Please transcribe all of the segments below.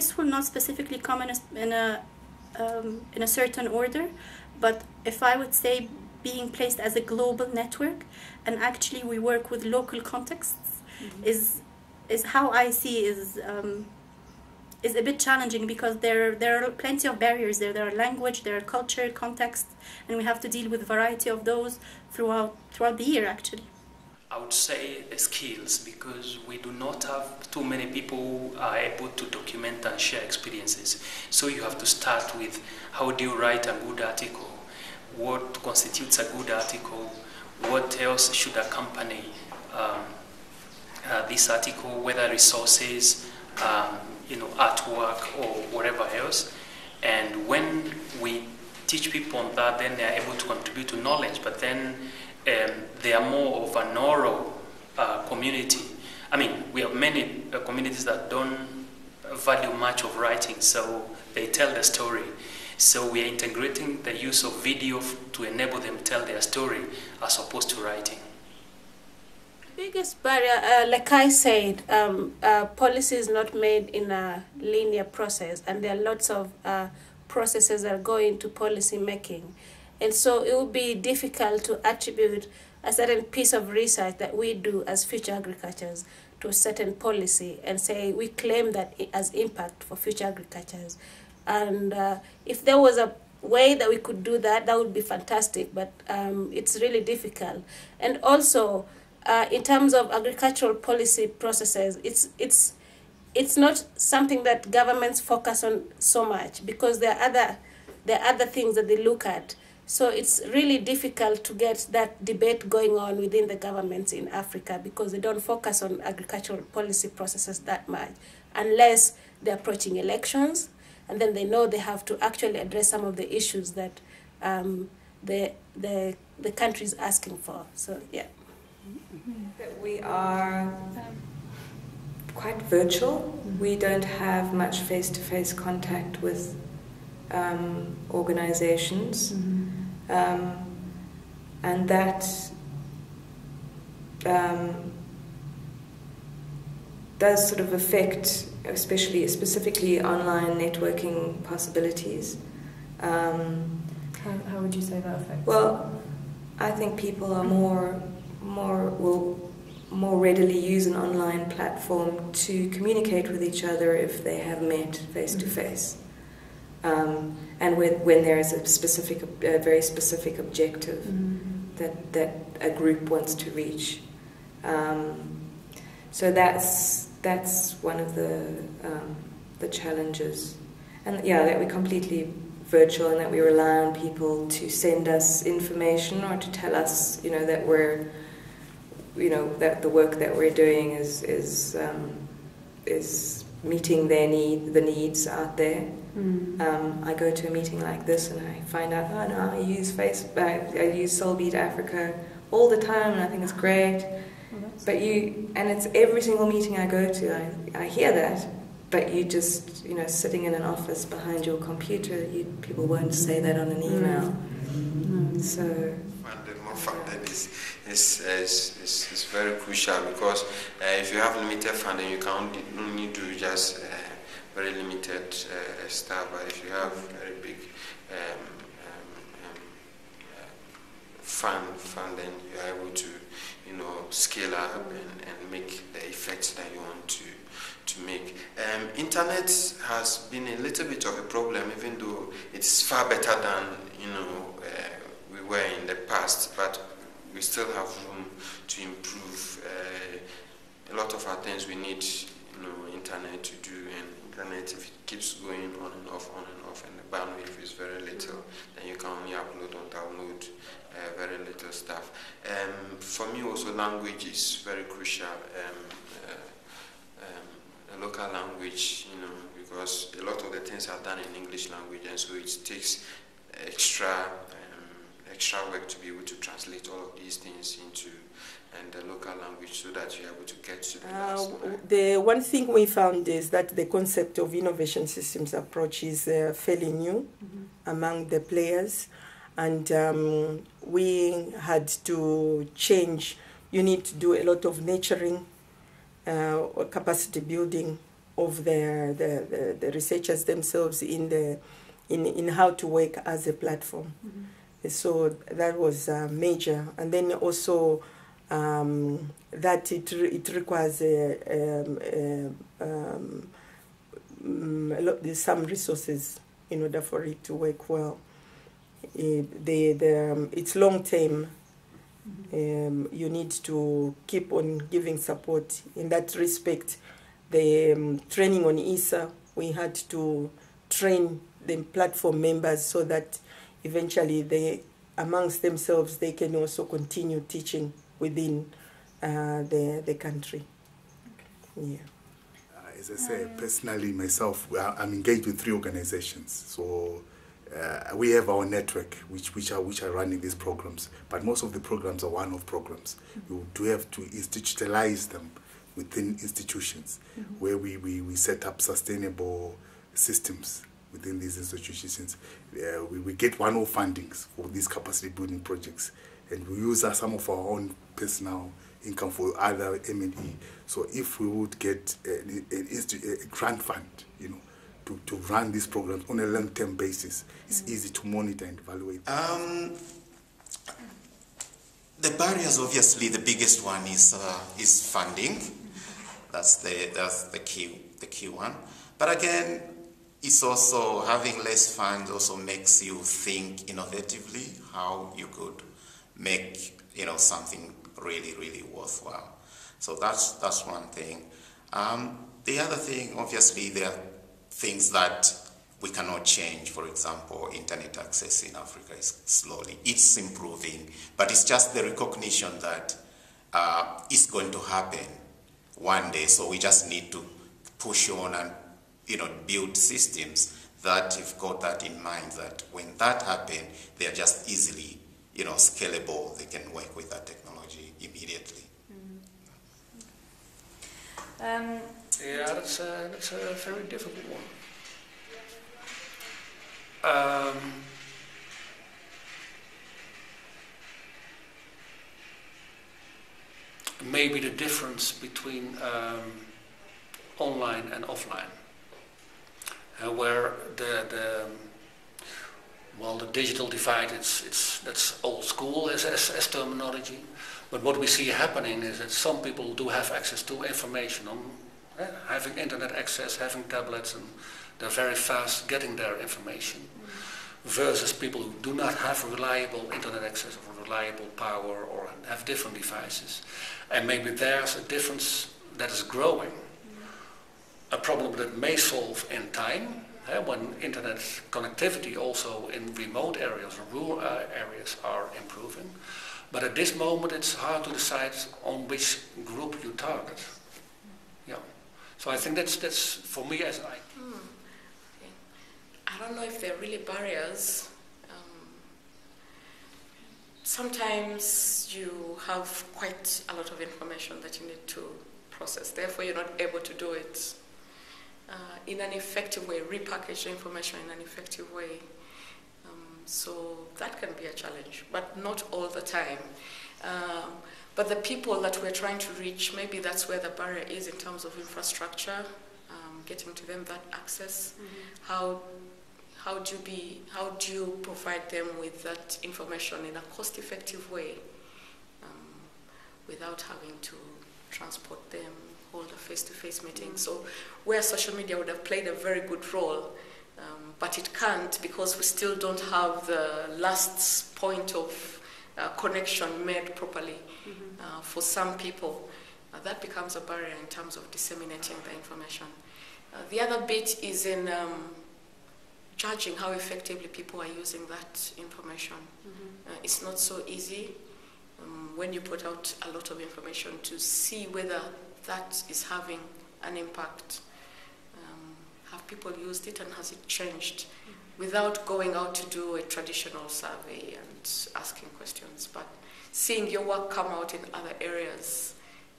this will not specifically come in a certain order, but if I would say being placed as a global network, and actually we work with local contexts, is how I see is a bit challenging, because there are plenty of barriers there. There are language, there are culture, context, and we have to deal with a variety of those throughout the year, actually. I would say the skills, because we do not have too many people who are able to document and share experiences. So you have to start with, how do you write a good article? What constitutes a good article? What else should accompany this article, whether resources, artwork or whatever else. And when we teach people on that, then they are able to contribute to knowledge, but then they are more of an oral community. I mean, we have many communities that don't value much of writing, so they tell the story. So we are integrating the use of video to enable them tell their story as opposed to writing. Biggest barrier, like I said, policy is not made in a linear process, and there are lots of processes that go into policy making. And so it would be difficult to attribute a certain piece of research that we do as future agricultures to a certain policy and say we claim that it has impact for future agricultures. And if there was a way that we could do that, that would be fantastic, but it's really difficult. And also, in terms of agricultural policy processes, it's not something that governments focus on so much, because there are other things that they look at. So it's really difficult to get that debate going on within the governments in Africa, because they don't focus on agricultural policy processes that much, unless they're approaching elections, and then they know they have to actually address some of the issues that the country is asking for. So yeah. That we are quite virtual. We don't have much face-to-face contact with organizations, and that does sort of affect, specifically online networking possibilities. How would you say that affects? Well, I think people are will more readily use an online platform to communicate with each other if they have met face to face, and when there is a very specific objective that a group wants to reach. So that's one of the challenges, and yeah, that we're completely virtual and that we rely on people to send us information or to tell us, that we're, that the work that we're doing is meeting the needs out there. I go to a meeting like this and I find out, oh no, I use Soulbeat Africa all the time, and I think it's great. But it's every single meeting I go to, I hear that. But you just, sitting in an office behind your computer, people won't say that on an email. So more funding is very crucial, because if you have limited funding, you can only do just very limited stuff. But if you have very big funding, you are able to scale up and make the effects that you want to make. Internet has been a little bit of a problem, even though it's far better than we were in the past, but we still have room to improve. A lot of our things we need internet to do, and internet, if it keeps going on and off, and the bandwidth is very little, then you can only upload or download very little stuff. For me also, language is very crucial. A local language, because a lot of the things are done in English language, and so it takes extra work to be able to translate all of these things into the local language, so that you're able to get to the one thing we found is that the concept of innovation systems approach is fairly new among the players, and we had to change. You need to do a lot of nurturing or capacity building of the researchers themselves in how to work as a platform. So that was major. And then also that it requires some resources in order for it to work well. It's long term. You need to keep on giving support. In that respect, the training on ESA, we had to train the platform members so that eventually they, amongst themselves, they can also continue teaching within the country. Yeah. As I say, personally, myself, I'm engaged with 3 organizations. So we have our network, which are running these programs. But most of the programs are one-off programs. You do have to institutionalize them within institutions, where we set up sustainable systems within these institutions. We get one-off fundings for these capacity building projects, and we use some of our own personal income for other M&E. So if we would get a grant fund, to run these programs on a long-term basis, it's easy to monitor and evaluate. The barriers, obviously, the biggest one is funding. That's the key one. But again, it's also having less funds also makes you think innovatively how you could make something really, really worthwhile. So that's one thing. The other thing, obviously, there are things that we cannot change. For example, internet access in Africa is slowly, it's improving, but it's just the recognition that it's going to happen one day. So we just need to push on and build systems that you've got that in mind, that when that happens, they are just easily scalable. They can work with that technology immediately. Yeah, that's a very difficult one. Maybe the difference between online and offline, where the digital divide, that's old school as terminology. But what we see happening is that some people do have access to information on having internet access, having tablets, and they're very fast getting their information, versus people who do not have reliable internet access or reliable power or have different devices. And maybe there's a difference that is growing. A problem that may solve in time, when internet connectivity also in remote areas or rural areas are improving. But at this moment, it's hard to decide on which group you target. Yeah. So I think that's for me as I don't know if they're really barriers. Sometimes you have quite a lot of information that you need to process. Therefore, you're not able to do it in an effective way, repackage the information in an effective way. So that can be a challenge, but not all the time. But the people that we're trying to reach, maybe that's where the barrier is in terms of infrastructure, getting to them that access. How do you provide them with that information in a cost-effective way, without having to transport them, hold a face-to-face meeting? So where social media would have played a very good role, but it can't because we still don't have the last point of connection made properly for some people. That becomes a barrier in terms of disseminating the information. The other bit is in judging how effectively people are using that information. It's not so easy when you put out a lot of information to see whether that is having an impact. Have people used it and has it changed? Without going out to do a traditional survey and asking questions, but seeing your work come out in other areas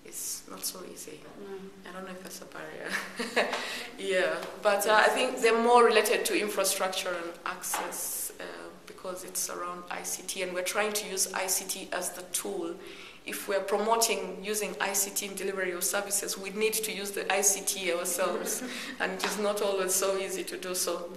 is not so easy. I don't know if that's a barrier. Yeah, but I think they're more related to infrastructure and access because it's around ICT, and we're trying to use ICT as the tool if we're promoting using ICT in delivery of services, we need to use the ICT ourselves, and it is not always so easy to do so.